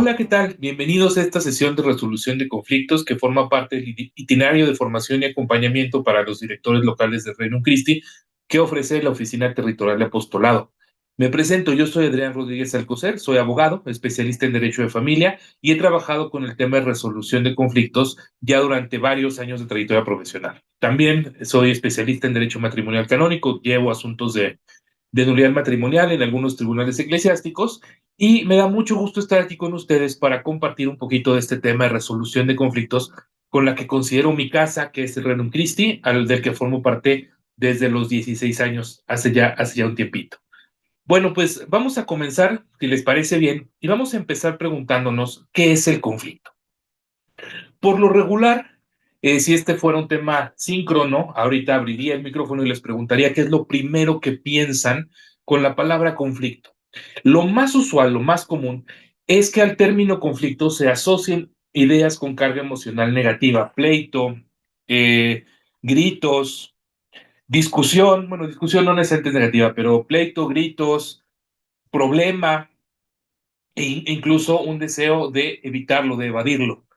Hola, ¿qué tal? Bienvenidos a esta sesión de resolución de conflictos que forma parte del itinerario de formación y acompañamiento para los directores locales de Reino Christi que ofrece la Oficina Territorial de Apostolado. Me presento, yo soy Adrián Rodríguez Alcocer, soy abogado, especialista en Derecho de Familia y he trabajado con el tema de resolución de conflictos ya durante varios años de trayectoria profesional. También soy especialista en Derecho Matrimonial Canónico, llevo asuntos de nulidad matrimonial en algunos tribunales eclesiásticos y me da mucho gusto estar aquí con ustedes para compartir un poquito de este tema de resolución de conflictos con la que considero mi casa, que es el Rerum Christi, al del que formo parte desde los 16 años, hace ya un tiempito. Bueno, pues vamos a comenzar, si les parece bien, y vamos a empezar preguntándonos qué es el conflicto. Por lo regular, si este fuera un tema síncrono, ahorita abriría el micrófono y les preguntaría qué es lo primero que piensan con la palabra conflicto. Lo más usual, lo más común, es que al término conflicto se asocien ideas con carga emocional negativa, pleito, eh, gritos, discusión, bueno, discusión no necesariamente es negativa, pero pleito, gritos, problema e incluso un deseo de evitarlo, de evadirlo.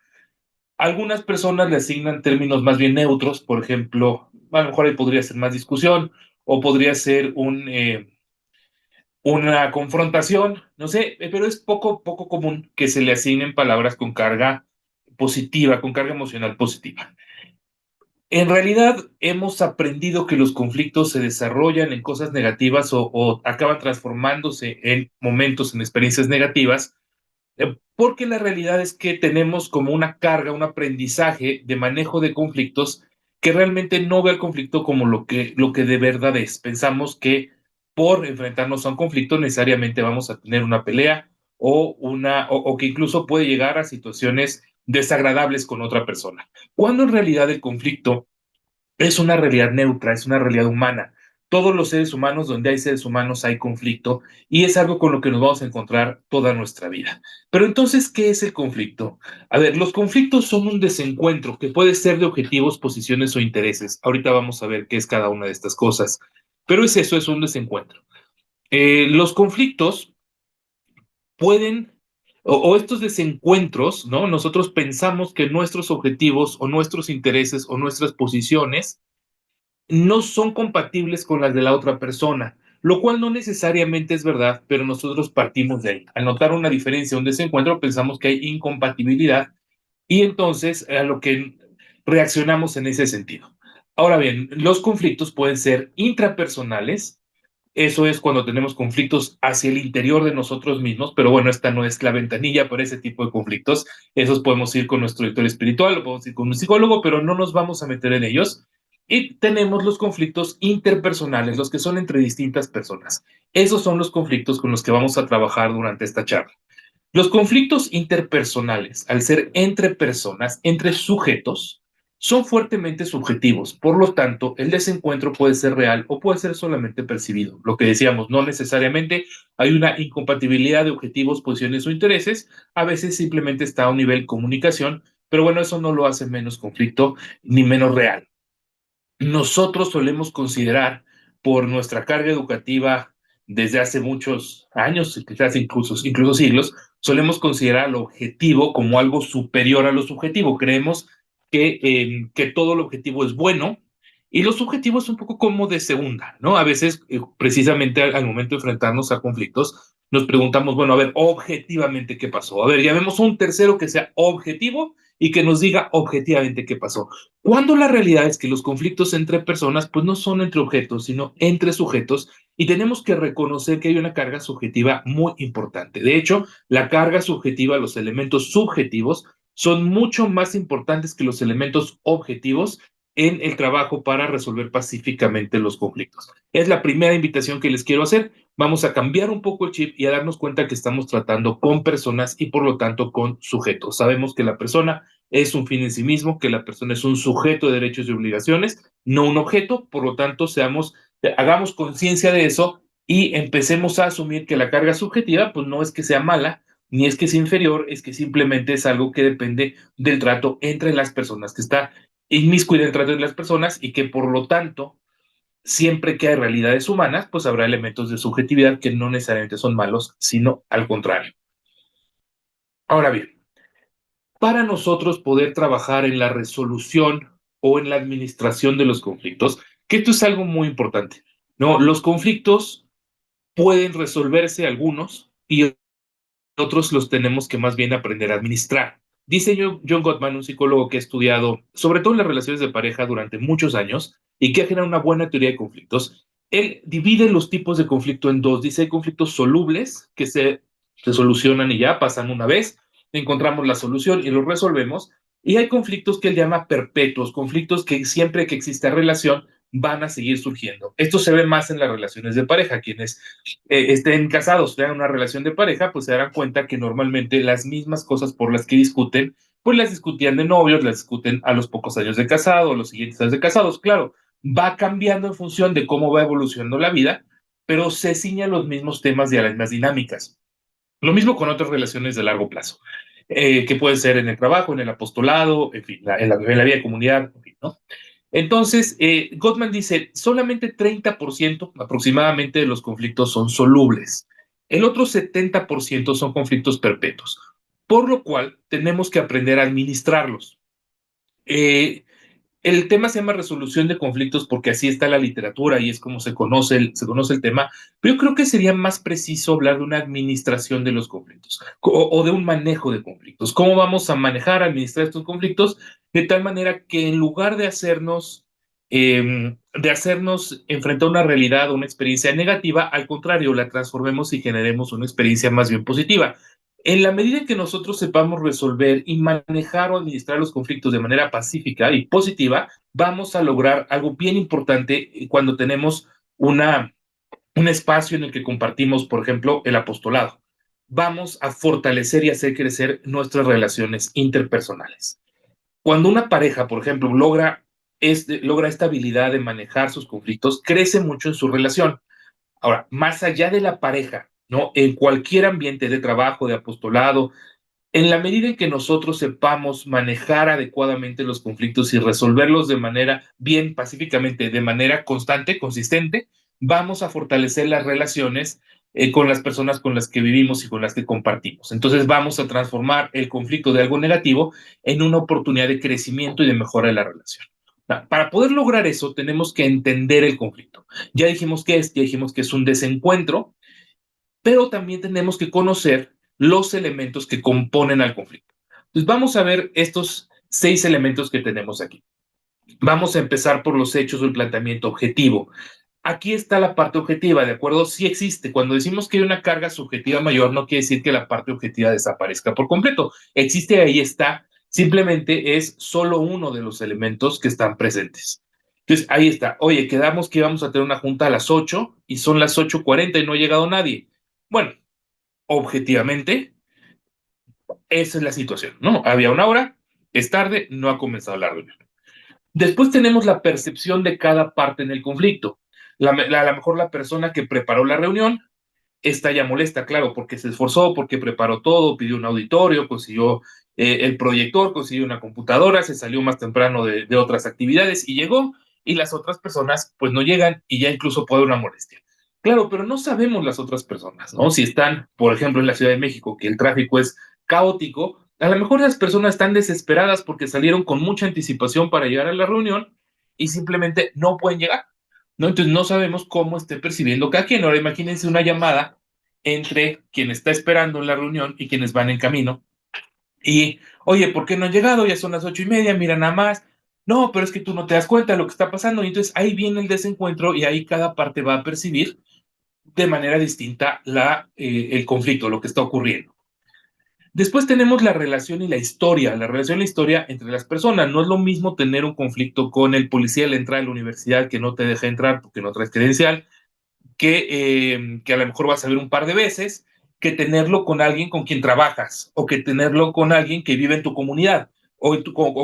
Algunas personas le asignan términos más bien neutros, por ejemplo, a lo mejor ahí podría ser más discusión o podría ser una confrontación, no sé, pero es poco común que se le asignen palabras con carga positiva, con carga emocional positiva. En realidad, hemos aprendido que los conflictos se desarrollan en cosas negativas o acaban transformándose en momentos, en experiencias negativas, porque la realidad es que tenemos como una carga, un aprendizaje de manejo de conflictos que realmente no ve al conflicto como lo que de verdad es. Pensamos que por enfrentarnos a un conflicto necesariamente vamos a tener una pelea o que incluso puede llegar a situaciones desagradables con otra persona. Cuando en realidad el conflicto es una realidad neutra, es una realidad humana. Todos los seres humanos, donde hay seres humanos, hay conflicto y es algo con lo que nos vamos a encontrar toda nuestra vida. Pero entonces, ¿qué es el conflicto? A ver, los conflictos son un desencuentro que puede ser de objetivos, posiciones o intereses. Ahorita vamos a ver qué es cada una de estas cosas. Pero es eso, es un desencuentro. Los conflictos pueden, o estos desencuentros, ¿no? Nosotros pensamos que nuestros objetivos o nuestros intereses o nuestras posiciones no son compatibles con las de la otra persona, lo cual no necesariamente es verdad, pero nosotros partimos de ahí. Al notar una diferencia, un desencuentro, pensamos que hay incompatibilidad y entonces a lo que reaccionamos en ese sentido. Ahora bien, los conflictos pueden ser intrapersonales, eso es cuando tenemos conflictos hacia el interior de nosotros mismos, pero bueno, esta no es la ventanilla para ese tipo de conflictos. Esos podemos ir con nuestro director espiritual o podemos ir con un psicólogo, pero no nos vamos a meter en ellos. Y tenemos los conflictos interpersonales, los que son entre distintas personas. Esos son los conflictos con los que vamos a trabajar durante esta charla. Los conflictos interpersonales, al ser entre personas, entre sujetos, son fuertemente subjetivos. Por lo tanto, el desencuentro puede ser real o puede ser solamente percibido. Lo que decíamos, no necesariamente hay una incompatibilidad de objetivos, posiciones o intereses. A veces simplemente está a un nivel comunicación, pero bueno, eso no lo hace menos conflicto ni menos real. Nosotros solemos considerar por nuestra carga educativa desde hace muchos años, quizás incluso siglos, solemos considerar al objetivo como algo superior a lo subjetivo. Creemos que todo lo objetivo es bueno y lo subjetivo es un poco como de segunda, ¿no? A veces, precisamente al momento de enfrentarnos a conflictos, nos preguntamos, bueno, a ver, objetivamente, ¿qué pasó? A ver, llamemos a un tercero que sea objetivo y que nos diga objetivamente qué pasó. Cuando la realidad es que los conflictos entre personas, pues no son entre objetos, sino entre sujetos, y tenemos que reconocer que hay una carga subjetiva muy importante. De hecho, la carga subjetiva, los elementos subjetivos, son mucho más importantes que los elementos objetivos en el trabajo para resolver pacíficamente los conflictos. Es la primera invitación que les quiero hacer. Vamos a cambiar un poco el chip y a darnos cuenta que estamos tratando con personas y por lo tanto con sujetos. Sabemos que la persona es un fin en sí mismo, que la persona es un sujeto de derechos y obligaciones, no un objeto, por lo tanto, hagamos conciencia de eso y empecemos a asumir que la carga subjetiva, pues no es que sea mala, ni es que sea inferior, es que simplemente es algo que depende del trato entre las personas, que está inmiscuido en el trato entre las personas y que por lo tanto, siempre que hay realidades humanas, pues habrá elementos de subjetividad que no necesariamente son malos, sino al contrario. Ahora bien, para nosotros poder trabajar en la resolución o en la administración de los conflictos, que esto es algo muy importante, ¿no? Los conflictos pueden resolverse algunos y otros los tenemos que más bien aprender a administrar. Dice John Gottman, un psicólogo que ha estudiado sobre todo las relaciones de pareja durante muchos años y que ha generado una buena teoría de conflictos. Él divide los tipos de conflicto en dos. Dice hay conflictos solubles que se solucionan y ya pasan una vez, encontramos la solución y los resolvemos. Y hay conflictos que él llama perpetuos, conflictos que siempre que exista relación van a seguir surgiendo. Esto se ve más en las relaciones de pareja. Quienes estén casados, tengan una relación de pareja, pues se darán cuenta que normalmente las mismas cosas por las que discuten, pues las discutían de novios, las discuten a los pocos años de casado, a los siguientes años de casados. Claro, va cambiando en función de cómo va evolucionando la vida, pero se ciñan los mismos temas y a las mismas dinámicas. Lo mismo con otras relaciones de largo plazo, que pueden ser en el trabajo, en el apostolado, en fin, en la vida de comunidad, en fin, ¿no? Entonces, Gottman dice, solamente 30% aproximadamente de los conflictos son solubles. El otro 70% son conflictos perpetuos, por lo cual tenemos que aprender a administrarlos. Eh, el tema se llama resolución de conflictos porque así está la literatura y es como se conoce el tema, pero yo creo que sería más preciso hablar de una administración de los conflictos o de un manejo de conflictos. ¿Cómo vamos a manejar, administrar estos conflictos de tal manera que en lugar de hacernos enfrentar una realidad o una experiencia negativa, al contrario, la transformemos y generemos una experiencia más bien positiva? En la medida en que nosotros sepamos resolver y manejar o administrar los conflictos de manera pacífica y positiva, vamos a lograr algo bien importante cuando tenemos un espacio en el que compartimos, por ejemplo, el apostolado. Vamos a fortalecer y hacer crecer nuestras relaciones interpersonales. Cuando una pareja, por ejemplo, logra esta habilidad de manejar sus conflictos, crece mucho en su relación. Ahora, más allá de la pareja, ¿no? En cualquier ambiente de trabajo, de apostolado, en la medida en que nosotros sepamos manejar adecuadamente los conflictos y resolverlos de manera bien pacíficamente, de manera constante, consistente, vamos a fortalecer las relaciones con las personas con las que vivimos y con las que compartimos. Entonces vamos a transformar el conflicto de algo negativo en una oportunidad de crecimiento y de mejora de la relación. Para poder lograr eso, tenemos que entender el conflicto. Ya dijimos que es un desencuentro, pero también tenemos que conocer los elementos que componen al conflicto. Entonces vamos a ver estos 6 elementos que tenemos aquí. Vamos a empezar por los hechos del planteamiento objetivo. Aquí está la parte objetiva, ¿de acuerdo? Sí existe. Cuando decimos que hay una carga subjetiva mayor, no quiere decir que la parte objetiva desaparezca por completo. Existe, ahí está. Simplemente es solo uno de los elementos que están presentes. Entonces, ahí está. Oye, quedamos que íbamos a tener una junta a las 8 y son las 8:40 y no ha llegado nadie. Bueno, objetivamente, esa es la situación, ¿no? Había una hora, es tarde, no ha comenzado la reunión. Después tenemos la percepción de cada parte en el conflicto. A lo mejor la persona que preparó la reunión está ya molesta, claro, porque se esforzó, porque preparó todo, pidió un auditorio, consiguió el proyector, consiguió una computadora, se salió más temprano de otras actividades y llegó, y las otras personas pues no llegan y ya incluso puede haber una molestia. Claro, pero no sabemos las otras personas, ¿no? Si están, por ejemplo, en la Ciudad de México, que el tráfico es caótico, a lo mejor las personas están desesperadas porque salieron con mucha anticipación para llegar a la reunión y simplemente no pueden llegar, ¿no? Entonces no sabemos cómo esté percibiendo cada quien. Ahora imagínense una llamada entre quien está esperando en la reunión y quienes van en camino. Y, oye, ¿por qué no han llegado? Ya son las 8:30, mira nada más. No, pero es que tú no te das cuenta de lo que está pasando. Y entonces ahí viene el desencuentro y ahí cada parte va a percibir de manera distinta el conflicto, lo que está ocurriendo. Después tenemos la relación y la historia, la relación y la historia entre las personas. No es lo mismo tener un conflicto con el policía al entrar a la universidad que no te deja entrar porque no traes credencial, que a lo mejor vas a ver un par de veces, que tenerlo con alguien con quien trabajas o que tenerlo con alguien que vive en tu comunidad o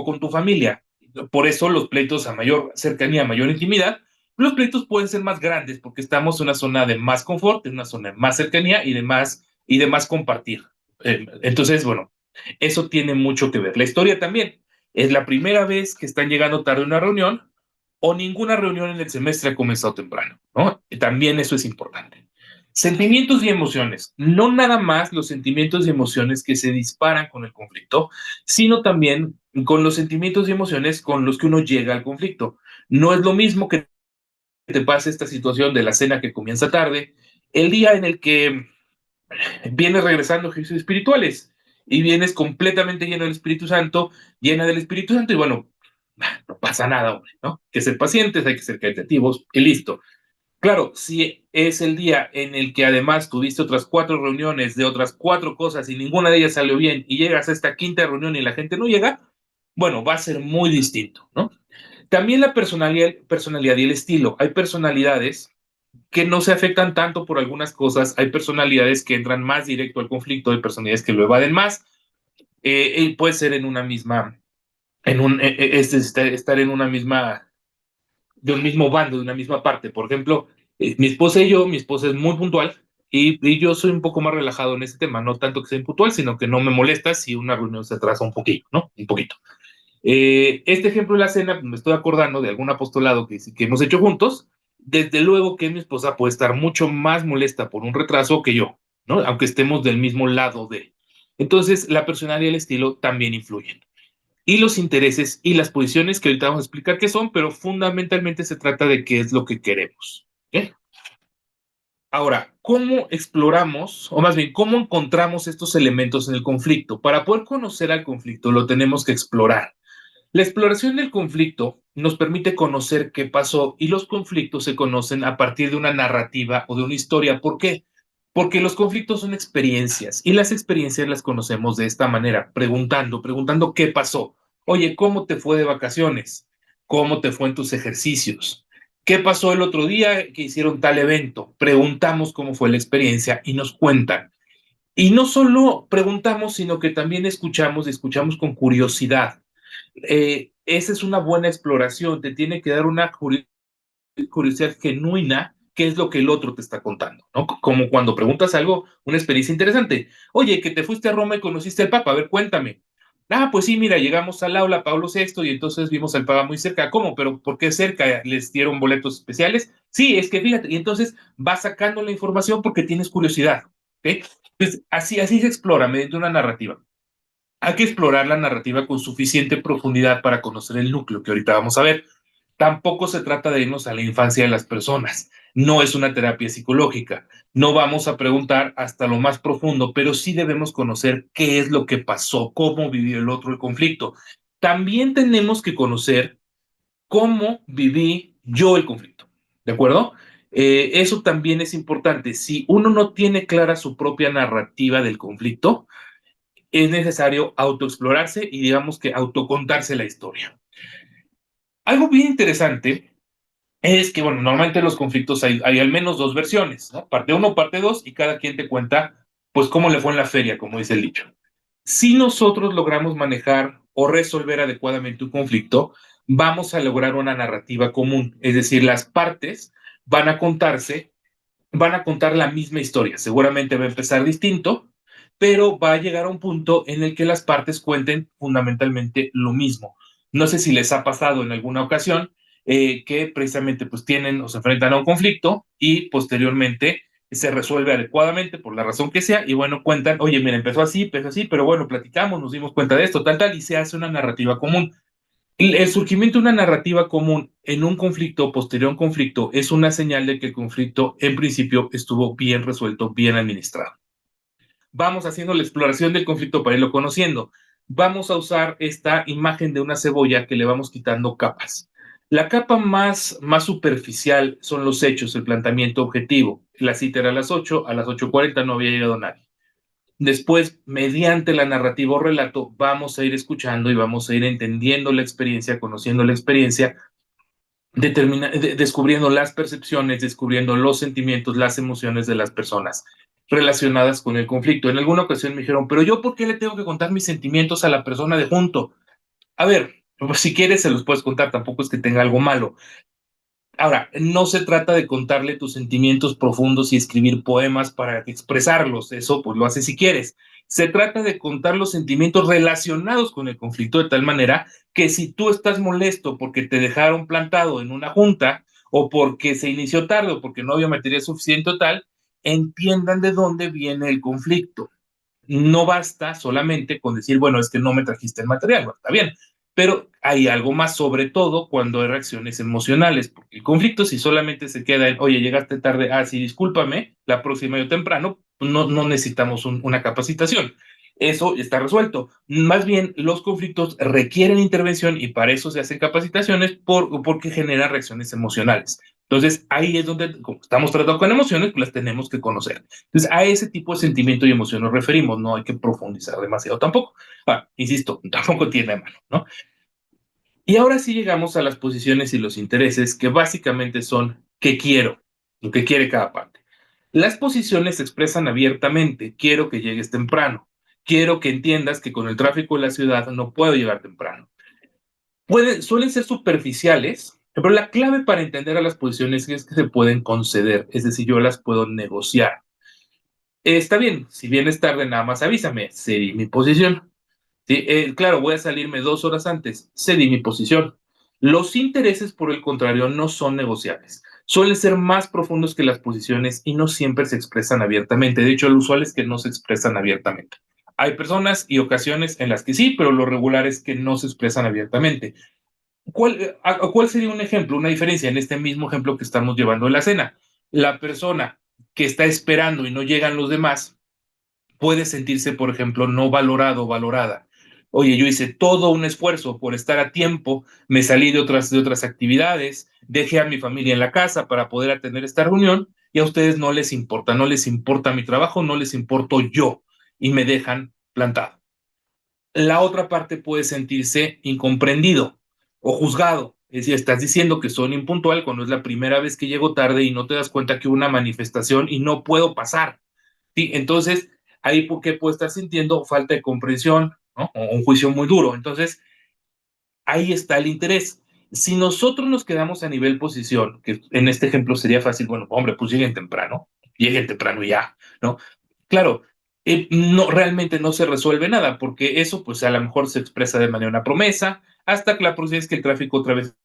con tu familia. Por eso los pleitos a mayor cercanía, a mayor intimidad, los pleitos pueden ser más grandes porque estamos en una zona de más confort, en una zona de más cercanía y de más compartir. Entonces, bueno, eso tiene mucho que ver. La historia también. Es la primera vez que están llegando tarde a una reunión o ninguna reunión en el semestre ha comenzado temprano, ¿no? También eso es importante. Sentimientos y emociones, no nada más los sentimientos y emociones que se disparan con el conflicto, sino también con los sentimientos y emociones con los que uno llega al conflicto. No es lo mismo que te pase esta situación de la cena que comienza tarde, el día en el que vienes regresando a ejercicios espirituales y vienes completamente lleno del Espíritu Santo, llena del Espíritu Santo, y bueno, no pasa nada, hombre, ¿no? Hay que ser pacientes, hay que ser creativos y listo. Claro, si es el día en el que además tuviste otras 4 reuniones de otras 4 cosas y ninguna de ellas salió bien y llegas a esta quinta reunión y la gente no llega, bueno, va a ser muy distinto, ¿no? También la personalidad y el estilo. Hay personalidades que no se afectan tanto por algunas cosas, hay personalidades que entran más directo al conflicto, hay personalidades que lo evaden más, y puede ser en una misma, estar en una misma, de un mismo bando, de una misma parte. Por ejemplo, mi esposa y yo, mi esposa es muy puntual y yo soy un poco más relajado en ese tema, no tanto que sea impuntual, sino que no me molesta si una reunión se atrasa un poquito, ¿no? Un poquito. Este ejemplo de la cena, me estoy acordando de algún apostolado que hemos hecho juntos. Desde luego que mi esposa puede estar mucho más molesta por un retraso que yo, ¿no? Aunque estemos del mismo lado de. Entonces, la personalidad y el estilo también influyen. Y los intereses y las posiciones que ahorita vamos a explicar qué son, pero fundamentalmente se trata de qué es lo que queremos. ¿Okay? Ahora, ¿cómo exploramos, o más bien, cómo encontramos estos elementos en el conflicto? Para poder conocer al conflicto, lo tenemos que explorar. La exploración del conflicto nos permite conocer qué pasó y los conflictos se conocen a partir de una narrativa o de una historia. ¿Por qué? Porque los conflictos son experiencias y las experiencias las conocemos de esta manera, preguntando qué pasó. Oye, ¿cómo te fue de vacaciones? ¿Cómo te fue en tus ejercicios? ¿Qué pasó el otro día que hicieron tal evento? Preguntamos cómo fue la experiencia y nos cuentan. Y no solo preguntamos, sino que también escuchamos y escuchamos con curiosidad. Esa es una buena exploración, te tiene que dar una curiosidad genuina, qué es lo que el otro te está contando, ¿no? Como cuando preguntas algo, una experiencia interesante. Oye, que te fuiste a Roma y conociste al Papa, a ver, cuéntame. Ah, pues sí, mira, llegamos al aula Pablo VI y entonces vimos al Papa muy cerca. ¿Cómo? ¿Pero por qué cerca? ¿Les dieron boletos especiales? Sí, es que fíjate, y entonces vas sacando la información porque tienes curiosidad. ¿Ok? Pues así se explora mediante una narrativa. Hay que explorar la narrativa con suficiente profundidad para conocer el núcleo que ahorita vamos a ver. Tampoco se trata de irnos a la infancia de las personas. No es una terapia psicológica. No vamos a preguntar hasta lo más profundo, pero sí debemos conocer qué es lo que pasó, cómo vivió el otro el conflicto. También tenemos que conocer cómo viví yo el conflicto. ¿De acuerdo? Eso también es importante. Si uno no tiene clara su propia narrativa del conflicto, es necesario autoexplorarse y digamos que autocontarse la historia. Algo bien interesante es que, bueno, normalmente en los conflictos hay al menos dos versiones, ¿no? Parte uno, parte dos, y cada quien te cuenta, pues, cómo le fue en la feria, como dice el dicho. Si nosotros logramos manejar o resolver adecuadamente un conflicto, vamos a lograr una narrativa común, es decir, las partes van a contarse van a contar la misma historia. Seguramente va a empezar distinto, pero va a llegar a un punto en el que las partes cuenten fundamentalmente lo mismo. No sé si les ha pasado en alguna ocasión que precisamente pues tienen o se enfrentan a un conflicto y posteriormente se resuelve adecuadamente por la razón que sea y bueno, cuentan, oye, mira, empezó así, pero bueno, platicamos, nos dimos cuenta de esto, tal, y se hace una narrativa común. El surgimiento de una narrativa común en un conflicto posterior a un conflicto es una señal de que el conflicto en principio estuvo bien resuelto, bien administrado. Vamos haciendo la exploración del conflicto para irlo conociendo. Vamos a usar esta imagen de una cebolla que le vamos quitando capas. La capa más superficial son los hechos, el planteamiento objetivo. La cita era a las 8:40 no había llegado nadie. Después, mediante la narrativa o relato, vamos a ir escuchando y vamos a ir entendiendo la experiencia, conociendo la experiencia, descubriendo las percepciones, descubriendo los sentimientos, las emociones de las personas relacionadas con el conflicto. En alguna ocasión me dijeron, pero yo, ¿por qué le tengo que contar mis sentimientos a la persona de junto? A ver, pues si quieres se los puedes contar, tampoco es que tenga algo malo. Ahora, no se trata de contarle tus sentimientos profundos y escribir poemas para expresarlos, eso pues lo haces si quieres. Se trata de contar los sentimientos relacionados con el conflicto de tal manera que si tú estás molesto porque te dejaron plantado en una junta o porque se inició tarde o porque no había material suficiente o tal, entiendan de dónde viene el conflicto. No basta solamente con decir, bueno, es que no me trajiste el material, bueno, está bien, pero hay algo más, sobre todo cuando hay reacciones emocionales, porque el conflicto si solamente se queda en, oye, llegaste tarde, ah, sí, discúlpame, la próxima yo temprano, pues no necesitamos una capacitación. Eso está resuelto. Más bien, los conflictos requieren intervención y para eso se hacen capacitaciones porque generan reacciones emocionales. Entonces, ahí es donde, como estamos tratando con emociones, pues las tenemos que conocer. Entonces, a ese tipo de sentimiento y emoción nos referimos, no hay que profundizar demasiado tampoco. Insisto, tampoco tiene de malo, ¿no? Y ahora sí llegamos a las posiciones y los intereses, que básicamente son qué quiero, lo que quiere cada parte. Las posiciones se expresan abiertamente, quiero que llegues temprano, quiero que entiendas que con el tráfico de la ciudad no puedo llegar temprano. Suelen ser superficiales, pero la clave para entender a las posiciones es que se pueden conceder, es decir, yo las puedo negociar. Está bien, si vienes tarde, nada más avísame, cedí mi posición. Sí, claro, voy a salirme 2 horas antes, cedí mi posición. Los intereses, por el contrario, no son negociables. Suelen ser más profundos que las posiciones y no siempre se expresan abiertamente. De hecho, lo usual es que no se expresan abiertamente. Hay personas y ocasiones en las que sí, pero lo regular es que no se expresan abiertamente. ¿Cuál sería un ejemplo, una diferencia en este mismo ejemplo que estamos llevando en la cena? La persona que está esperando y no llegan los demás puede sentirse, por ejemplo, no valorado o valorada. Oye, yo hice todo un esfuerzo por estar a tiempo, me salí de otras actividades, dejé a mi familia en la casa para poder atender esta reunión y a ustedes no les importa mi trabajo, no les importo yo y me dejan plantado. La otra parte puede sentirse incomprendido o juzgado. Es decir, estás diciendo que soy impuntual cuando es la primera vez que llego tarde y no te das cuenta que hubo una manifestación y no puedo pasar. ¿Sí? Entonces, ahí porque puede estar sintiendo falta de comprensión, ¿no? O un juicio muy duro. Entonces, ahí está el interés. Si nosotros nos quedamos a nivel posición, que en este ejemplo sería fácil, bueno, hombre, pues lleguen temprano y ya, ¿no? Claro, no, realmente no se resuelve nada, porque eso pues a lo mejor se expresa de manera una promesa, hasta que la próxima es que el tráfico otra vez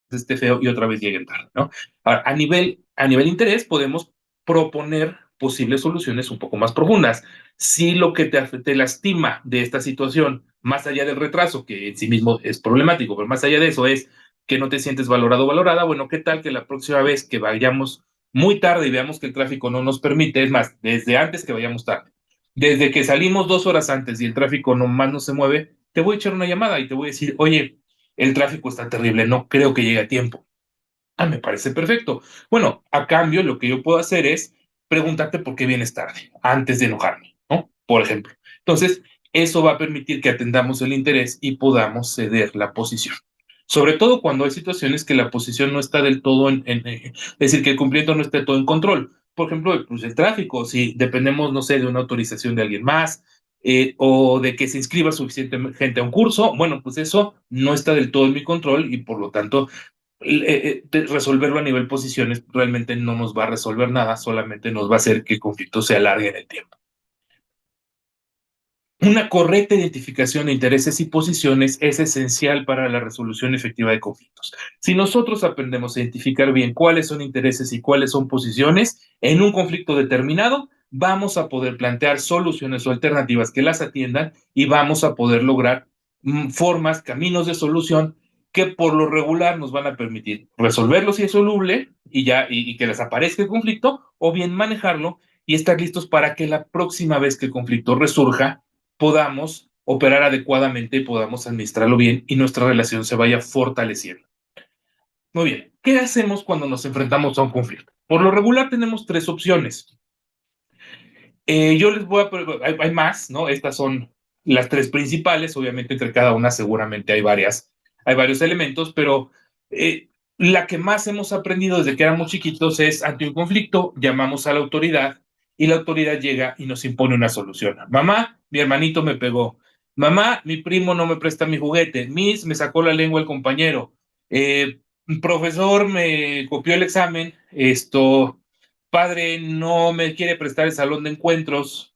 esté feo y otra vez lleguen tarde, ¿no? Ahora, a nivel interés podemos proponer posibles soluciones un poco más profundas. Si lo que te lastima de esta situación, más allá del retraso, que en sí mismo es problemático, pero más allá de eso es que no te sientes valorado o valorada, bueno, ¿qué tal que la próxima vez que vayamos muy tarde y veamos que el tráfico no nos permite, es más, desde antes que vayamos tarde, desde que salimos 2 horas antes y el tráfico nomás no se mueve, te voy a echar una llamada y te voy a decir, oye, el tráfico está terrible, no creo que llegue a tiempo. Ah, me parece perfecto. Bueno, a cambio, lo que yo puedo hacer es preguntarte por qué vienes tarde, antes de enojarme, ¿no? Por ejemplo. Entonces, eso va a permitir que atendamos el interés y podamos ceder la posición. Sobre todo cuando hay situaciones que la posición no está del todo es decir, que el cumplimiento no esté todo en control. Por ejemplo, pues, el tráfico, si dependemos, no sé, de una autorización de alguien más, o de que se inscriba suficiente gente a un curso, bueno, pues eso no está del todo en mi control y por lo tanto resolverlo a nivel posiciones realmente no nos va a resolver nada, solamente nos va a hacer que el conflicto se alargue en el tiempo. Una correcta identificación de intereses y posiciones es esencial para la resolución efectiva de conflictos. Si nosotros aprendemos a identificar bien cuáles son intereses y cuáles son posiciones en un conflicto determinado, vamos a poder plantear soluciones o alternativas que las atiendan y vamos a poder lograr formas, caminos de solución que por lo regular nos van a permitir resolverlo si es soluble y que desaparezca el conflicto, o bien manejarlo y estar listos para que la próxima vez que el conflicto resurja podamos operar adecuadamente y podamos administrarlo bien y nuestra relación se vaya fortaleciendo. Muy bien, ¿qué hacemos cuando nos enfrentamos a un conflicto? Por lo regular tenemos 3 opciones. Yo les voy a, hay más, ¿no? Estas son las 3 principales, obviamente entre cada una seguramente hay varios elementos, pero la que más hemos aprendido desde que éramos chiquitos es ante un conflicto, llamamos a la autoridad y la autoridad llega y nos impone una solución. Mamá, mi hermanito me pegó. Mamá, mi primo no me presta mi juguete. Miss, me sacó la lengua el compañero. Profesor, me copió el examen. Padre no me quiere prestar el salón de encuentros,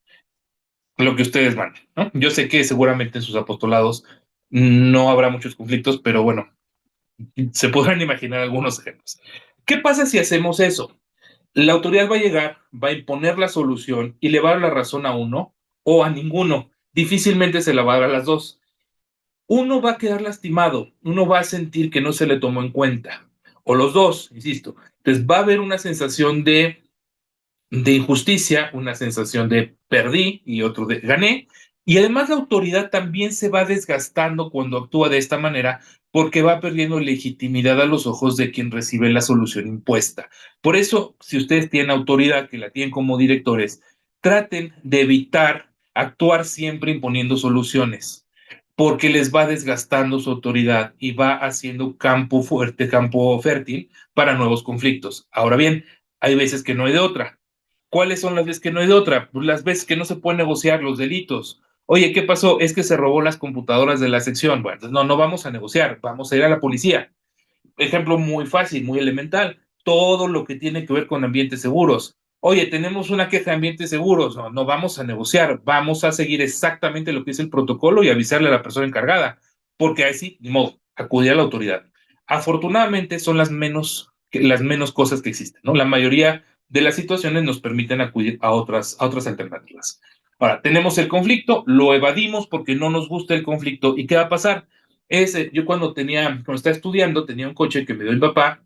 lo que ustedes van, ¿no? Yo sé que seguramente en sus apostolados no habrá muchos conflictos, pero bueno, se podrán imaginar algunos ejemplos. ¿Qué pasa si hacemos eso? La autoridad va a llegar, va a imponer la solución y le va a dar la razón a uno o a ninguno. Difícilmente se la va a dar a las dos. Uno va a quedar lastimado, uno va a sentir que no se le tomó en cuenta, o los dos, insisto. Entonces va a haber una sensación de injusticia, una sensación de perdí y otro de gané. Y además la autoridad también se va desgastando cuando actúa de esta manera porque va perdiendo legitimidad a los ojos de quien recibe la solución impuesta. Por eso, si ustedes tienen autoridad, que la tienen como directores, traten de evitar actuar siempre imponiendo soluciones, porque les va desgastando su autoridad y va haciendo campo fuerte, campo fértil para nuevos conflictos. Ahora bien, hay veces que no hay de otra. ¿Cuáles son las veces que no hay de otra? Pues las veces que no se pueden negociar los delitos. Oye, ¿qué pasó? Es que se robó las computadoras de la sección. Bueno, entonces no vamos a negociar, vamos a ir a la policía. Ejemplo muy fácil, muy elemental. Todo lo que tiene que ver con ambientes seguros. Oye, tenemos una queja de ambientes seguros. No vamos a negociar, vamos a seguir exactamente lo que es el protocolo y avisarle a la persona encargada, porque ahí sí, ni modo, acudir a la autoridad. Afortunadamente son las menos cosas que existen, ¿no? La mayoría de las situaciones nos permiten acudir a otras alternativas. Ahora, tenemos el conflicto, lo evadimos porque no nos gusta el conflicto. ¿Y qué va a pasar? Yo cuando estaba estudiando, tenía un coche que me dio mi papá,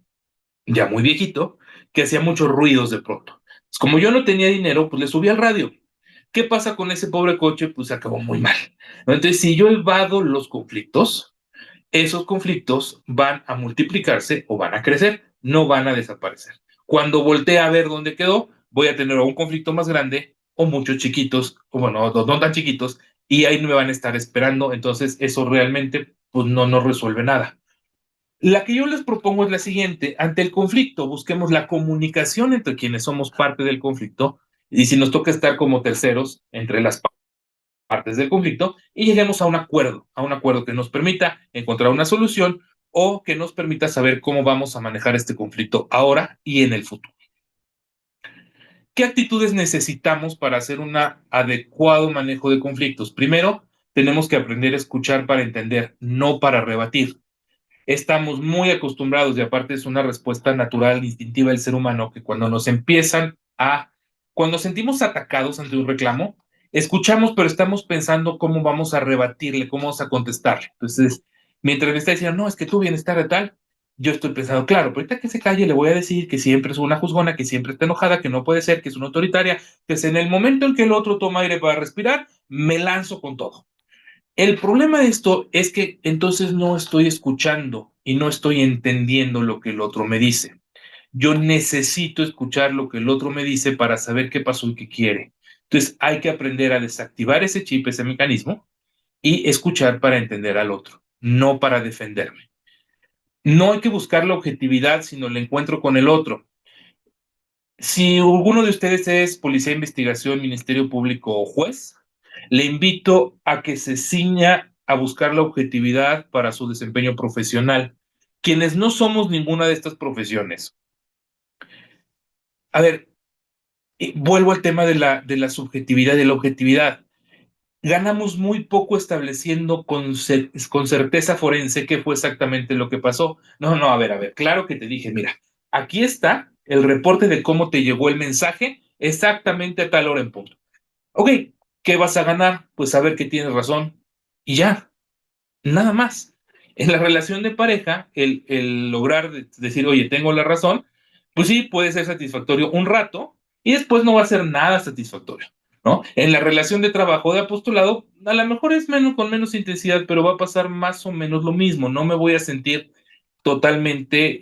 ya muy viejito, que hacía muchos ruidos de pronto. Pues como yo no tenía dinero, pues le subí al radio. ¿Qué pasa con ese pobre coche? Pues acabó muy mal. Entonces, si yo evado los conflictos, esos conflictos van a multiplicarse o van a crecer, no van a desaparecer. Cuando voltee a ver dónde quedó, voy a tener un conflicto más grande o muchos chiquitos, o bueno, no tan chiquitos, y ahí me van a estar esperando. Entonces, eso realmente pues no nos resuelve nada. La que yo les propongo es la siguiente: ante el conflicto, busquemos la comunicación entre quienes somos parte del conflicto, y si nos toca estar como terceros entre las partes del conflicto, y lleguemos a un acuerdo que nos permita encontrar una solución o que nos permita saber cómo vamos a manejar este conflicto ahora y en el futuro. ¿Qué actitudes necesitamos para hacer un adecuado manejo de conflictos? Primero, tenemos que aprender a escuchar para entender, no para rebatir. Estamos muy acostumbrados, y aparte es una respuesta natural, instintiva del ser humano, que cuando sentimos atacados ante un reclamo, escuchamos, pero estamos pensando cómo vamos a rebatirle, cómo vamos a contestarle. Entonces, mientras me está diciendo, no, es que tu bienestar de tal, yo estoy pensando, claro, pero ahorita que se calle le voy a decir que siempre es una juzgona, que siempre está enojada, que no puede ser, que es una autoritaria. Entonces, en el momento en que el otro toma aire para respirar, me lanzo con todo. El problema de esto es que entonces no estoy escuchando y no estoy entendiendo lo que el otro me dice. Yo necesito escuchar lo que el otro me dice para saber qué pasó y qué quiere. Entonces hay que aprender a desactivar ese chip, ese mecanismo, y escuchar para entender al otro, no para defenderme. No hay que buscar la objetividad, sino el encuentro con el otro. Si alguno de ustedes es policía de investigación, ministerio público o juez, le invito a que se ciña a buscar la objetividad para su desempeño profesional. Quienes no somos ninguna de estas profesiones. A ver, vuelvo al tema de la subjetividad y la objetividad. Ganamos muy poco estableciendo con certeza forense qué fue exactamente lo que pasó. No, a ver, claro que te dije, mira, aquí está el reporte de cómo te llegó el mensaje exactamente a tal hora en punto. Ok, ¿qué vas a ganar? Pues saber que tienes razón y ya, nada más. En la relación de pareja, el lograr decir, oye, tengo la razón, pues sí, puede ser satisfactorio un rato y después no va a ser nada satisfactorio, ¿no? En la relación de trabajo de apostolado, a lo mejor es menos, con menos intensidad, pero va a pasar más o menos lo mismo. No me voy a sentir totalmente,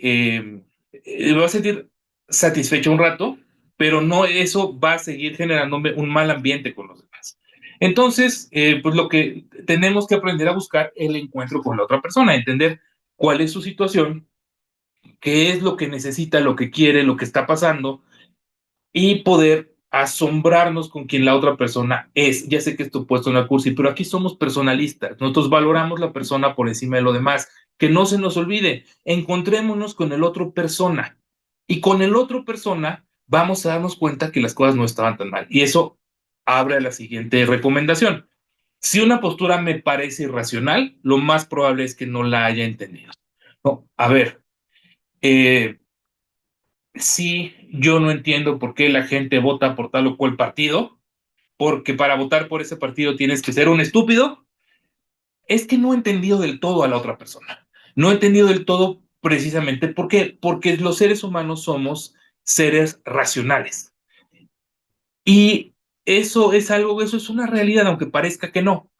me voy a sentir satisfecho un rato, pero no, eso va a seguir generándome un mal ambiente con los demás. Entonces, pues lo que tenemos que aprender a buscar el encuentro con la otra persona, entender cuál es su situación, qué es lo que necesita, lo que quiere, lo que está pasando, y poder asombrarnos con quien la otra persona es. Ya sé que esto puesto en la cursi, pero aquí somos personalistas. Nosotros valoramos la persona por encima de lo demás. Que no se nos olvide, encontrémonos con el otro persona. Y con el otro persona vamos a darnos cuenta que las cosas no estaban tan mal. Y eso abre a la siguiente recomendación. Si una postura me parece irracional, lo más probable es que no la haya entendido. No, a ver, eh, Sí, yo no entiendo por qué la gente vota por tal o cual partido, porque para votar por ese partido tienes que ser un estúpido. Es que no he entendido del todo a la otra persona. No he entendido del todo precisamente por qué, porque los seres humanos somos seres racionales. Y eso es una realidad, aunque parezca que no.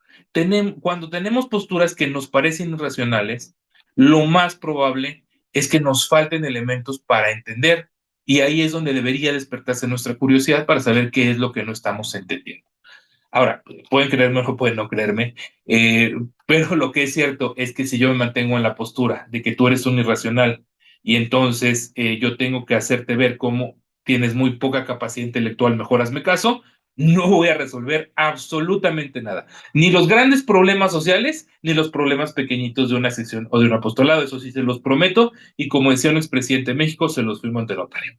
Cuando tenemos posturas que nos parecen irracionales, lo más probable es que nos falten elementos para entender. Y ahí es donde debería despertarse nuestra curiosidad para saber qué es lo que no estamos entendiendo. Ahora, pueden creerme o pueden no creerme, eh, pero lo que es cierto es que si yo me mantengo en la postura de que tú eres un irracional y entonces yo tengo que hacerte ver cómo tienes muy poca capacidad intelectual, mejor hazme caso, no voy a resolver absolutamente nada. Ni los grandes problemas sociales, ni los problemas pequeñitos de una sección o de un apostolado. Eso sí se los prometo y como decía un expresidente de México, se los firmo ante notario.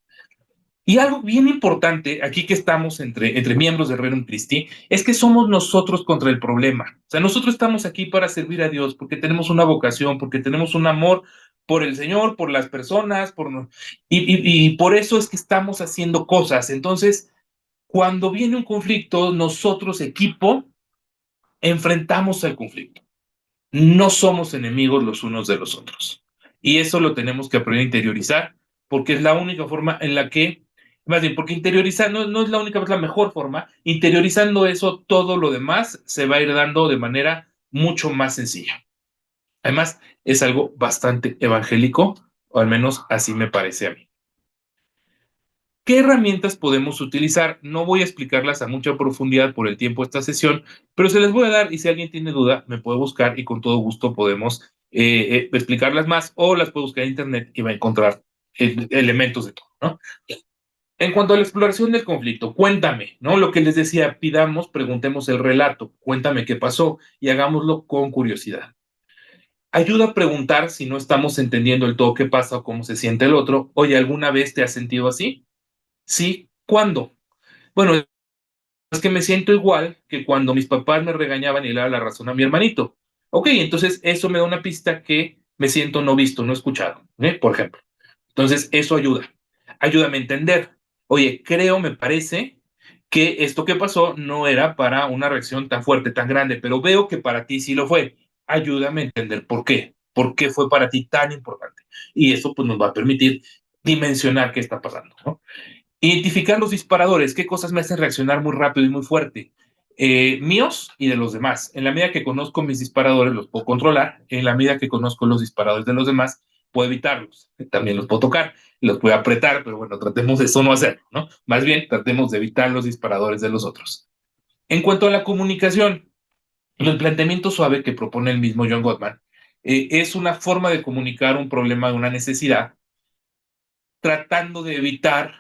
Y algo bien importante, aquí que estamos entre miembros de Rerum Christi, es que somos nosotros contra el problema. O sea, nosotros estamos aquí para servir a Dios porque tenemos una vocación, porque tenemos un amor por el Señor, por las personas, y por eso es que estamos haciendo cosas. Entonces, cuando viene un conflicto, nosotros, equipo, enfrentamos el conflicto. No somos enemigos los unos de los otros. Y eso lo tenemos que aprender a interiorizar, porque es la única forma en la que, más bien, porque interiorizar no es la única, es la mejor forma. Interiorizando eso, todo lo demás se va a ir dando de manera mucho más sencilla. Además, es algo bastante evangélico, o al menos así me parece a mí. ¿Qué herramientas podemos utilizar? No voy a explicarlas a mucha profundidad por el tiempo de esta sesión, pero se les voy a dar y si alguien tiene duda, me puede buscar y con todo gusto podemos explicarlas más o las puede buscar en internet y va a encontrar elementos de todo, ¿no? En cuanto a la exploración del conflicto, cuéntame, ¿no? Lo que les decía, pidamos, preguntemos el relato, cuéntame qué pasó y hagámoslo con curiosidad. Ayuda a preguntar si no estamos entendiendo el todo qué pasa o cómo se siente el otro. Oye, ¿alguna vez te has sentido así? Sí, ¿cuándo? Bueno, es que me siento igual que cuando mis papás me regañaban y le daba la razón a mi hermanito. Ok, entonces eso me da una pista que me siento no visto, no escuchado, por ejemplo. Entonces eso ayuda. Ayúdame a entender. Oye, creo, me parece que esto que pasó no era para una reacción tan fuerte, tan grande, pero veo que para ti sí lo fue. Ayúdame a entender por qué. ¿Por qué fue para ti tan importante? Y eso pues nos va a permitir dimensionar qué está pasando, ¿no? Identificar los disparadores, qué cosas me hacen reaccionar muy rápido y muy fuerte. Míos y de los demás. En la medida que conozco mis disparadores, los puedo controlar. En la medida que conozco los disparadores de los demás, puedo evitarlos. También los puedo tocar, los puedo apretar, pero bueno, tratemos de eso no hacerlo, ¿no? Más bien, tratemos de evitar los disparadores de los otros. En cuanto a la comunicación, el planteamiento suave que propone el mismo John Gottman es una forma de comunicar un problema, una necesidad, tratando de evitar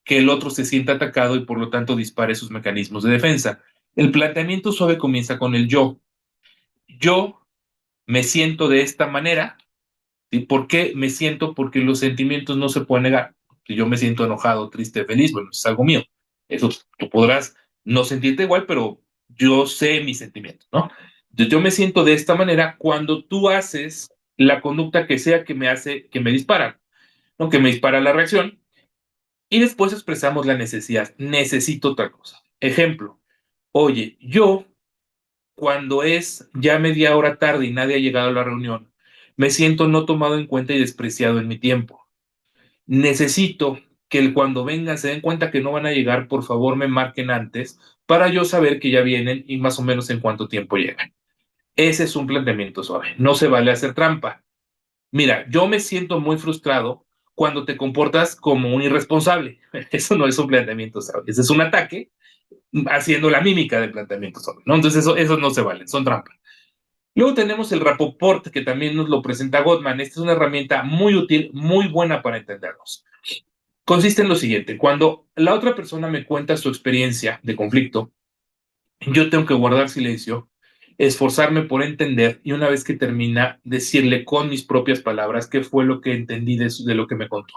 que el otro se sienta atacado y por lo tanto dispare sus mecanismos de defensa. El planteamiento suave comienza con el yo. Yo me siento de esta manera. ¿Y por qué me siento? Porque los sentimientos no se pueden negar. Si yo me siento enojado, triste, feliz, bueno, es algo mío. Eso tú podrás no sentirte igual, pero yo sé mis sentimientos, ¿no? Yo me siento de esta manera cuando tú haces la conducta que sea que me hace, que me dispara, ¿no? Que me dispara la reacción. Y después expresamos la necesidad. Necesito otra cosa. Ejemplo, oye, yo cuando es ya media hora tarde y nadie ha llegado a la reunión, me siento no tomado en cuenta y despreciado en mi tiempo. Necesito que cuando vengan se den cuenta que no van a llegar, por favor me marquen antes para yo saber que ya vienen y más o menos en cuánto tiempo llegan. Ese es un planteamiento suave. No se vale hacer trampa. Mira, yo me siento muy frustrado cuando te comportas como un irresponsable. Eso no es un planteamiento suave. Ese es un ataque haciendo la mímica del planteamiento suave, ¿no? Entonces eso no se vale, son trampas. Luego tenemos el Rappaport, que también nos lo presenta Gottman. Esta es una herramienta muy útil, muy buena para entendernos. Consiste en lo siguiente, cuando la otra persona me cuenta su experiencia de conflicto, yo tengo que guardar silencio, esforzarme por entender y una vez que termina, decirle con mis propias palabras qué fue lo que entendí de lo que me contó.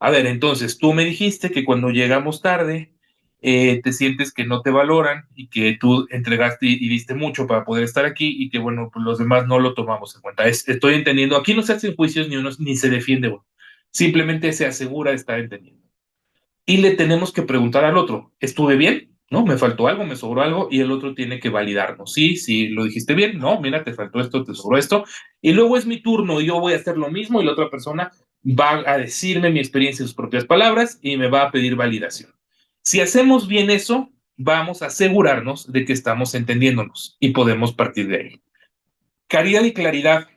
A ver, entonces tú me dijiste que cuando llegamos tarde te sientes que no te valoran y que tú entregaste y diste mucho para poder estar aquí y que bueno, pues los demás no lo tomamos en cuenta. Estoy entendiendo, aquí no se hacen juicios ni uno ni se defiende uno. simplemente se asegura de estar entendiendo. Y le tenemos que preguntar al otro, ¿estuve bien? ¿No? ¿Me faltó algo? ¿Me sobró algo? Y el otro tiene que validarnos. Sí, sí, lo dijiste bien. No, mira, te faltó esto, te sobró esto. Y luego es mi turno y yo voy a hacer lo mismo y la otra persona va a decirme mi experiencia en sus propias palabras y me va a pedir validación. Si hacemos bien eso, vamos a asegurarnos de que estamos entendiéndonos y podemos partir de ahí. Caridad y claridad.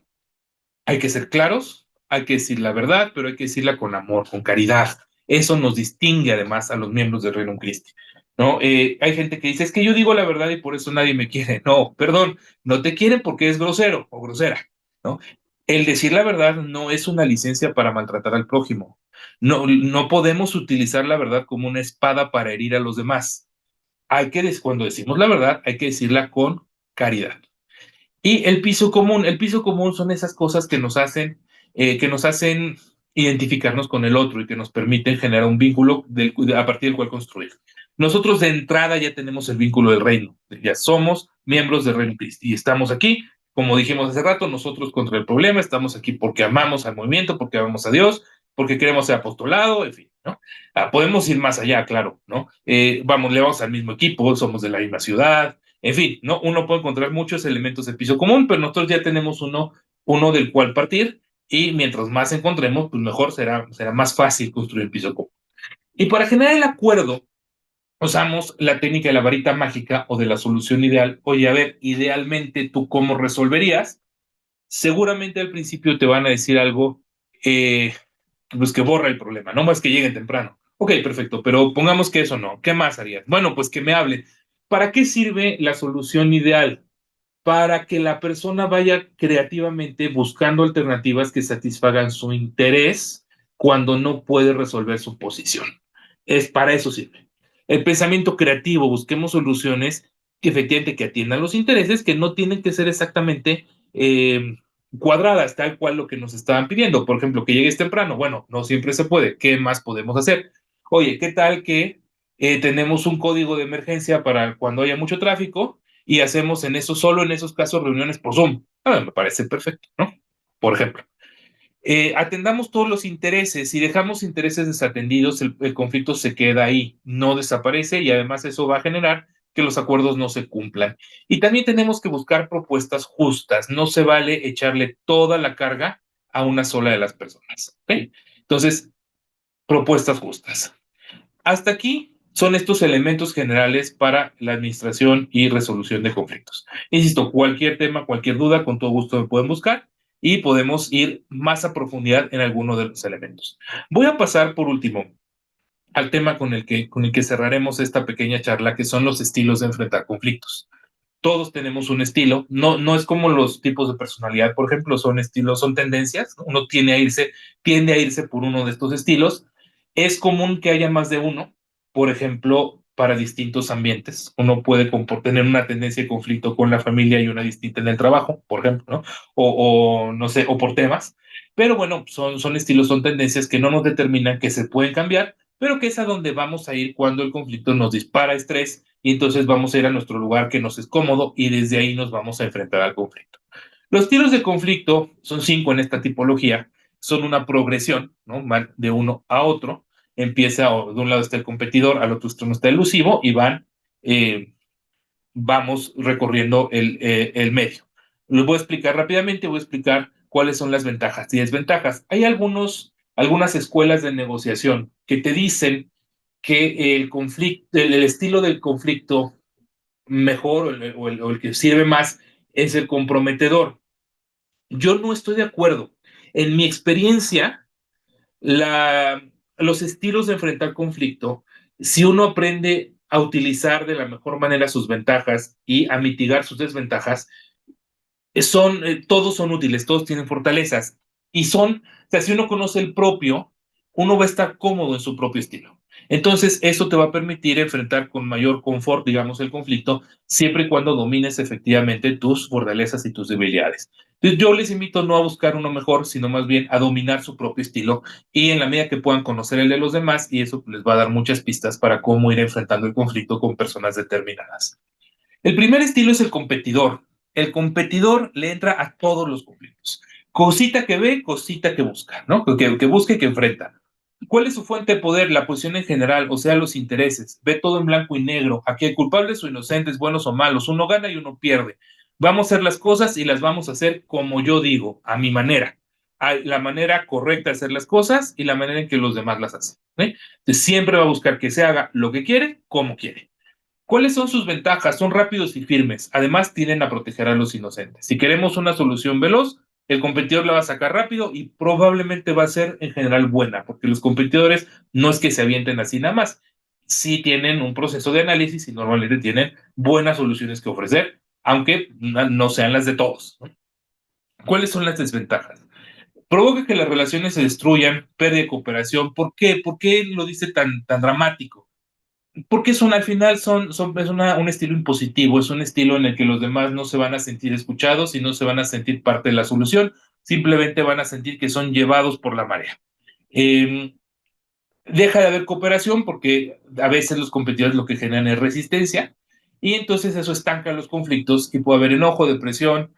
Hay que ser claros, hay que decir la verdad, pero hay que decirla con amor, con caridad. Eso nos distingue además a los miembros del Reino Christi, ¿no? Hay gente que dice, es que yo digo la verdad y por eso nadie me quiere. No, perdón, no te quieren porque es grosero o grosera, ¿no? El decir la verdad no es una licencia para maltratar al prójimo. No, no podemos utilizar la verdad como una espada para herir a los demás. Cuando decimos la verdad, hay que decirla con caridad. Y el piso común son esas cosas que nos hacen identificarnos con el otro y que nos permiten generar un vínculo a partir del cual construir. Nosotros de entrada ya tenemos el vínculo del reino, ya somos miembros del reino de Cristo y estamos aquí, como dijimos hace rato, nosotros contra el problema, estamos aquí porque amamos al movimiento, porque amamos a Dios, porque queremos ser apostolado, en fin, ¿no? Podemos ir más allá, claro, ¿no? Le vamos al mismo equipo, somos de la misma ciudad, en fin, ¿no? Uno puede encontrar muchos elementos de piso común, pero nosotros ya tenemos uno del cual partir y mientras más encontremos, pues mejor será más fácil construir el piso común. Y para generar el acuerdo, usamos la técnica de la varita mágica o de la solución ideal. Oye, a ver, idealmente, ¿tú cómo resolverías? Seguramente al principio te van a decir algo, pues que borra el problema, no más que lleguen temprano. Ok, perfecto, pero pongamos que eso no. ¿Qué más harías? Bueno, pues que me hable. ¿Para qué sirve la solución ideal? Para que la persona vaya creativamente buscando alternativas que satisfagan su interés cuando no puede resolver su posición. Es para eso sirve. El pensamiento creativo, busquemos soluciones que efectivamente que atiendan los intereses, que no tienen que ser exactamente cuadradas, tal cual lo que nos estaban pidiendo. Por ejemplo, que llegues temprano. Bueno, no siempre se puede. ¿Qué más podemos hacer? Oye, ¿qué tal que tenemos un código de emergencia para cuando haya mucho tráfico y hacemos solo en esos casos reuniones por Zoom? Me parece perfecto, ¿no? Por ejemplo. Atendamos todos los intereses. Si dejamos intereses desatendidos, el conflicto se queda ahí, no desaparece y además eso va a generar que los acuerdos no se cumplan. Y también tenemos que buscar propuestas justas. No se vale echarle toda la carga a una sola de las personas. ¿Okay? Entonces, propuestas justas. Hasta aquí son estos elementos generales para la administración y resolución de conflictos. Insisto, cualquier tema, cualquier duda, con todo gusto me pueden buscar y podemos ir más a profundidad en alguno de los elementos. Voy a pasar por último al tema con el que cerraremos esta pequeña charla, que son los estilos de enfrentar conflictos. Todos tenemos un estilo, no es como los tipos de personalidad, por ejemplo, son estilos, son tendencias, ¿no? Uno tiende a irse por uno de estos estilos. Es común que haya más de uno, por ejemplo, para distintos ambientes. Uno puede tener una tendencia de conflicto con la familia y una distinta en el trabajo, por ejemplo, ¿no? O no sé, o por temas. Pero bueno, son estilos, son tendencias que no nos determinan, que se pueden cambiar, pero que es a donde vamos a ir cuando el conflicto nos dispara estrés y entonces vamos a ir a nuestro lugar que nos es cómodo y desde ahí nos vamos a enfrentar al conflicto. Los estilos de conflicto son 5 en esta tipología, son una progresión, ¿no? De uno a otro. Empieza, de un lado está el competidor, al otro extremo está el elusivo y vamos recorriendo el medio. Lo voy a explicar rápidamente, voy a explicar cuáles son las ventajas y desventajas. Hay algunas escuelas de negociación que te dicen que el estilo del conflicto mejor o el que sirve más es el comprometedor. Yo no estoy de acuerdo. En mi experiencia, la, los estilos de enfrentar conflicto, si uno aprende a utilizar de la mejor manera sus ventajas y a mitigar sus desventajas, todos son útiles, todos tienen fortalezas o sea, si uno conoce el propio, uno va a estar cómodo en su propio estilo. Entonces, eso te va a permitir enfrentar con mayor confort, digamos, el conflicto, siempre y cuando domines efectivamente tus fortalezas y tus debilidades. Entonces, yo les invito no a buscar uno mejor, sino más bien a dominar su propio estilo y en la medida que puedan conocer el de los demás, y eso les va a dar muchas pistas para cómo ir enfrentando el conflicto con personas determinadas. El primer estilo es el competidor. El competidor le entra a todos los conflictos. Cosita que ve, cosita que busca, ¿no? Que busca y que enfrenta. ¿Cuál es su fuente de poder? La posición en general, o sea, los intereses. Ve todo en blanco y negro. Aquí hay culpables o inocentes, buenos o malos. Uno gana y uno pierde. Vamos a hacer las cosas y las vamos a hacer como yo digo, a mi manera. Hay la manera correcta de hacer las cosas y la manera en que los demás las hacen. ¿Eh? Entonces, siempre va a buscar que se haga lo que quiere, como quiere. ¿Cuáles son sus ventajas? Son rápidos y firmes. Además, tienden a proteger a los inocentes. Si queremos una solución veloz, el competidor la va a sacar rápido y probablemente va a ser en general buena, porque los competidores no es que se avienten así nada más. Sí tienen un proceso de análisis y normalmente tienen buenas soluciones que ofrecer, aunque no sean las de todos, ¿no? ¿Cuáles son las desventajas? Provoca que las relaciones se destruyan, pérdida de cooperación. ¿Por qué? ¿Por qué lo dice tan dramático? Porque al final es un estilo impositivo, es un estilo en el que los demás no se van a sentir escuchados y no se van a sentir parte de la solución, simplemente van a sentir que son llevados por la marea. Eh, Deja de haber cooperación porque a veces los competidores lo que generan es resistencia y entonces eso estanca los conflictos y puede haber enojo, depresión,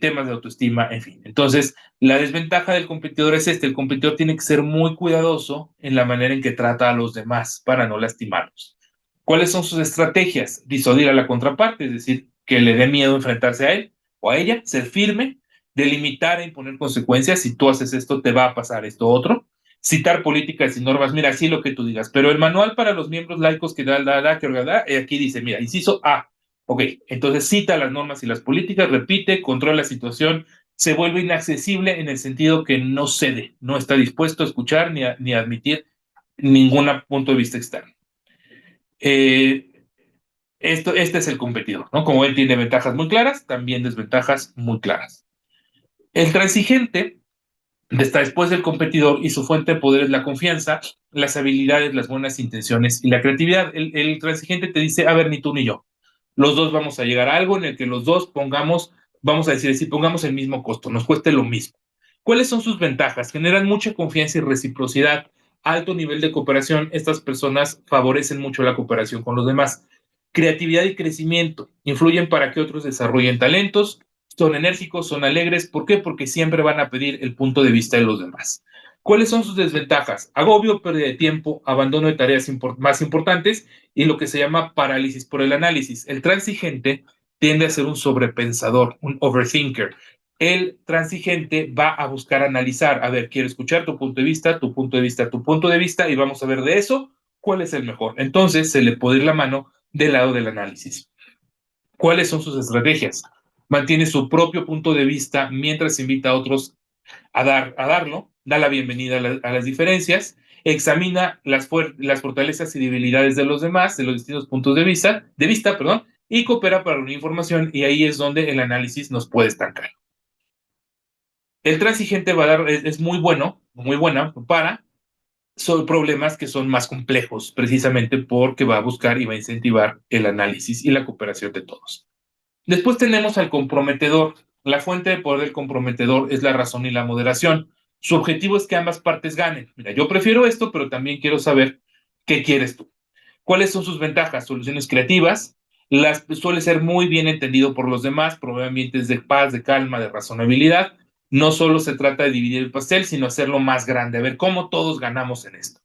temas de autoestima, en fin. Entonces, la desventaja del competidor es el competidor tiene que ser muy cuidadoso en la manera en que trata a los demás para no lastimarlos. ¿Cuáles son sus estrategias? Disuadir a la contraparte, es decir, que le dé miedo enfrentarse a él o a ella, ser firme, delimitar e imponer consecuencias. Si tú haces esto, te va a pasar esto otro. Citar políticas y normas, mira, sí lo que tú digas, pero el manual para los miembros laicos que aquí dice, mira, inciso A, ok, entonces cita las normas y las políticas, repite, controla la situación, se vuelve inaccesible en el sentido que no cede, no está dispuesto a escuchar ni a admitir ningún punto de vista externo. Eh, este es el competidor, ¿no? Como él tiene ventajas muy claras, también desventajas muy claras. El transigente está después del competidor y su fuente de poder es la confianza, las habilidades, las buenas intenciones y la creatividad. El transigente te dice, a ver, ni tú ni yo. Los dos vamos a llegar a algo en el que los dos pongamos, vamos a decir, si pongamos el mismo costo, nos cueste lo mismo. ¿Cuáles son sus ventajas? Generan mucha confianza y reciprocidad, alto nivel de cooperación. Estas personas favorecen mucho la cooperación con los demás. Creatividad y crecimiento influyen para que otros desarrollen talentos, son enérgicos, son alegres. ¿Por qué? Porque siempre van a pedir el punto de vista de los demás. ¿Cuáles son sus desventajas? Agobio, pérdida de tiempo, abandono de tareas más importantes y lo que se llama parálisis por el análisis. El transigente tiende a ser un sobrepensador, un overthinker. El transigente va a buscar analizar, a ver, quiero escuchar tu punto de vista, tu punto de vista, tu punto de vista, y vamos a ver de eso cuál es el mejor. Entonces se le puede ir la mano del lado del análisis. ¿Cuáles son sus estrategias? Mantiene su propio punto de vista mientras invita a otros a darlo, da la bienvenida a las diferencias, examina las fortalezas y debilidades de los demás, de los distintos puntos de vista, perdón, y coopera para reunir información, y ahí es donde el análisis nos puede estancar. El transigente va a dar, es muy bueno, muy buena para son problemas que son más complejos, precisamente porque va a buscar y va a incentivar el análisis y la cooperación de todos. Después tenemos al comprometedor. La fuente de poder del comprometedor es la razón y la moderación. Su objetivo es que ambas partes ganen. Mira, yo prefiero esto, pero también quiero saber qué quieres tú. ¿Cuáles son sus ventajas? Soluciones creativas. Suele ser muy bien entendido por los demás, promueve ambientes de paz, de calma, de razonabilidad. No solo se trata de dividir el pastel, sino hacerlo más grande, a ver cómo todos ganamos en esto.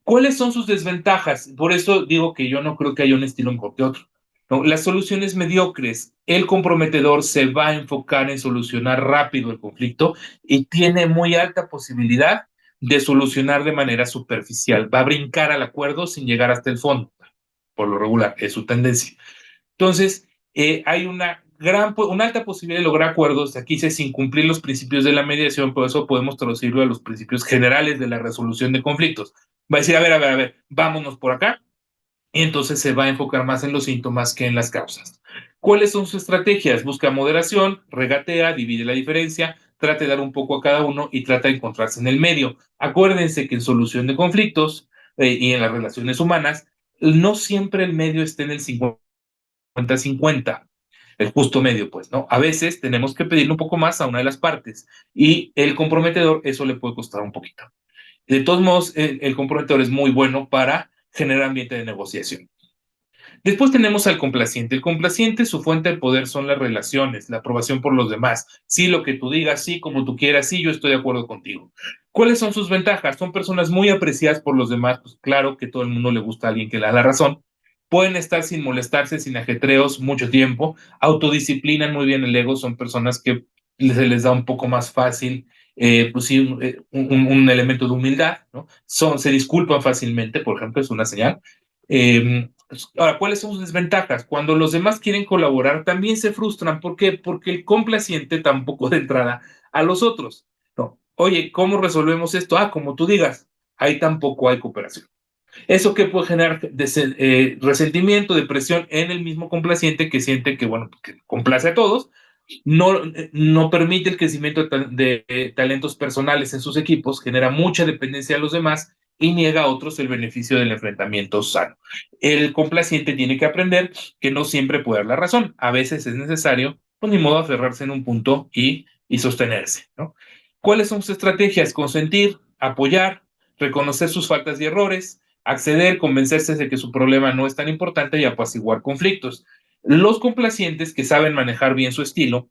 ¿Cuáles son sus desventajas? Por eso digo que yo no creo que haya un estilo mejor que otro. No, las soluciones mediocres, el comprometedor se va a enfocar en solucionar rápido el conflicto y tiene muy alta posibilidad de solucionar de manera superficial. Va a brincar al acuerdo sin llegar hasta el fondo, por lo regular, es su tendencia. Entonces, hay una alta posibilidad de lograr acuerdos, aquí dice sin cumplir los principios de la mediación, por eso podemos traducirlo a los principios generales de la resolución de conflictos. Va a decir, a ver, vámonos por acá, y entonces se va a enfocar más en los síntomas que en las causas. ¿Cuáles son sus estrategias? Busca moderación, regatea, divide la diferencia, trata de dar un poco a cada uno y trata de encontrarse en el medio. Acuérdense que en solución de conflictos y en las relaciones humanas, no siempre el medio está en el 50-50, el justo medio, pues, ¿no? A veces tenemos que pedirle un poco más a una de las partes y el comprometedor, eso le puede costar un poquito. De todos modos, el comprometedor es muy bueno para generar ambiente de negociación. Después tenemos al complaciente. El complaciente, su fuente de poder son las relaciones, la aprobación por los demás. Sí, lo que tú digas, sí, como tú quieras, sí, yo estoy de acuerdo contigo. ¿Cuáles son sus ventajas? Son personas muy apreciadas por los demás, pues claro que todo el mundo le gusta a alguien que le da la razón. Pueden estar sin molestarse, sin ajetreos, mucho tiempo. Autodisciplinan muy bien el ego, son personas que se les da un poco más fácil, pues sí, un elemento de humildad, ¿no? Se disculpan fácilmente, por ejemplo, es una señal. Ahora, ¿cuáles son sus desventajas? Cuando los demás quieren colaborar, también se frustran. ¿Por qué? Porque el complaciente tampoco de entrada a los otros. No. Oye, ¿cómo resolvemos esto? Ah, como tú digas, ahí tampoco hay cooperación. ¿Eso que puede generar? Resentimiento, depresión en el mismo complaciente que siente que, bueno, que complace a todos, no permite el crecimiento de talentos personales en sus equipos, genera mucha dependencia de los demás y niega a otros el beneficio del enfrentamiento sano. El complaciente tiene que aprender que no siempre puede dar la razón. A veces es necesario, pues ni modo, aferrarse en un punto y sostenerse, ¿no? ¿Cuáles son sus estrategias? Consentir, apoyar, reconocer sus faltas y errores, acceder, convencerse de que su problema no es tan importante y apaciguar conflictos. Los complacientes que saben manejar bien su estilo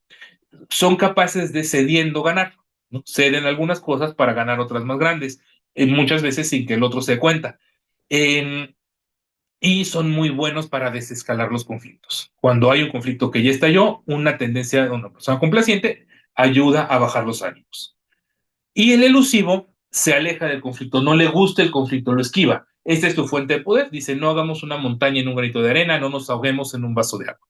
son capaces de cediendo ganar, ¿no? Ceden algunas cosas para ganar otras más grandes, muchas veces sin que el otro se dé cuenta. Eh, y son muy buenos para desescalar los conflictos. Cuando hay un conflicto que ya estalló, una tendencia de una persona complaciente ayuda a bajar los ánimos. Y el elusivo se aleja del conflicto, no le gusta el conflicto, lo esquiva. Esta es tu fuente de poder. Dice, no hagamos una montaña en un granito de arena, no nos ahoguemos en un vaso de agua.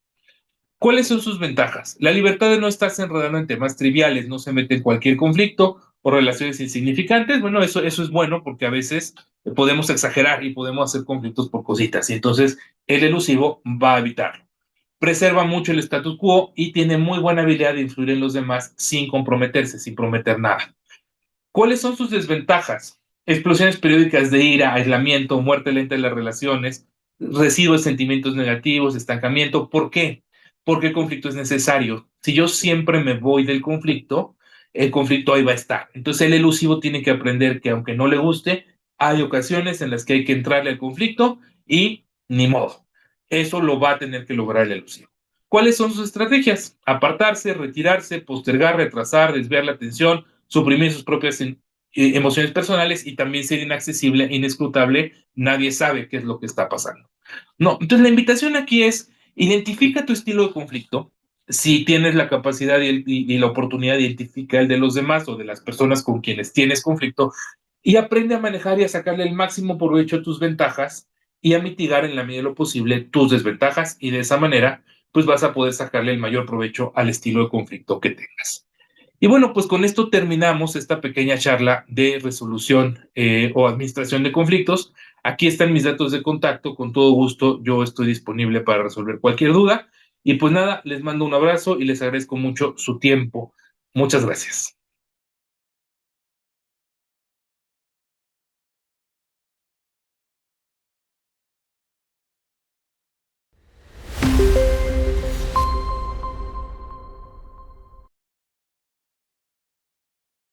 ¿Cuáles son sus ventajas? La libertad de no estarse enredando en temas triviales, no se mete en cualquier conflicto o relaciones insignificantes. Bueno, eso es bueno porque a veces podemos exagerar y podemos hacer conflictos por cositas y entonces el elusivo va a evitarlo. Preserva mucho el status quo y tiene muy buena habilidad de influir en los demás sin comprometerse, sin prometer nada. ¿Cuáles son sus desventajas? Explosiones periódicas de ira, aislamiento, muerte lenta de las relaciones, residuos de sentimientos negativos, estancamiento. ¿Por qué? Porque el conflicto es necesario. Si yo siempre me voy del conflicto, el conflicto ahí va a estar. Entonces el elusivo tiene que aprender que aunque no le guste, hay ocasiones en las que hay que entrarle al conflicto y ni modo. Eso lo va a tener que lograr el elusivo. ¿Cuáles son sus estrategias? Apartarse, retirarse, postergar, retrasar, desviar la atención, suprimir sus propias emociones personales y también ser inaccesible, inescrutable, nadie sabe qué es lo que está pasando. No, entonces la invitación aquí es, identifica tu estilo de conflicto, si tienes la capacidad y la oportunidad de identificar el de los demás o de las personas con quienes tienes conflicto, y aprende a manejar y a sacarle el máximo provecho a tus ventajas y a mitigar en la medida de lo posible tus desventajas y de esa manera pues vas a poder sacarle el mayor provecho al estilo de conflicto que tengas. Y bueno, pues con esto terminamos esta pequeña charla de resolución o administración de conflictos. Aquí están mis datos de contacto. Con todo gusto, yo estoy disponible para resolver cualquier duda. Y pues nada, les mando un abrazo y les agradezco mucho su tiempo. Muchas gracias.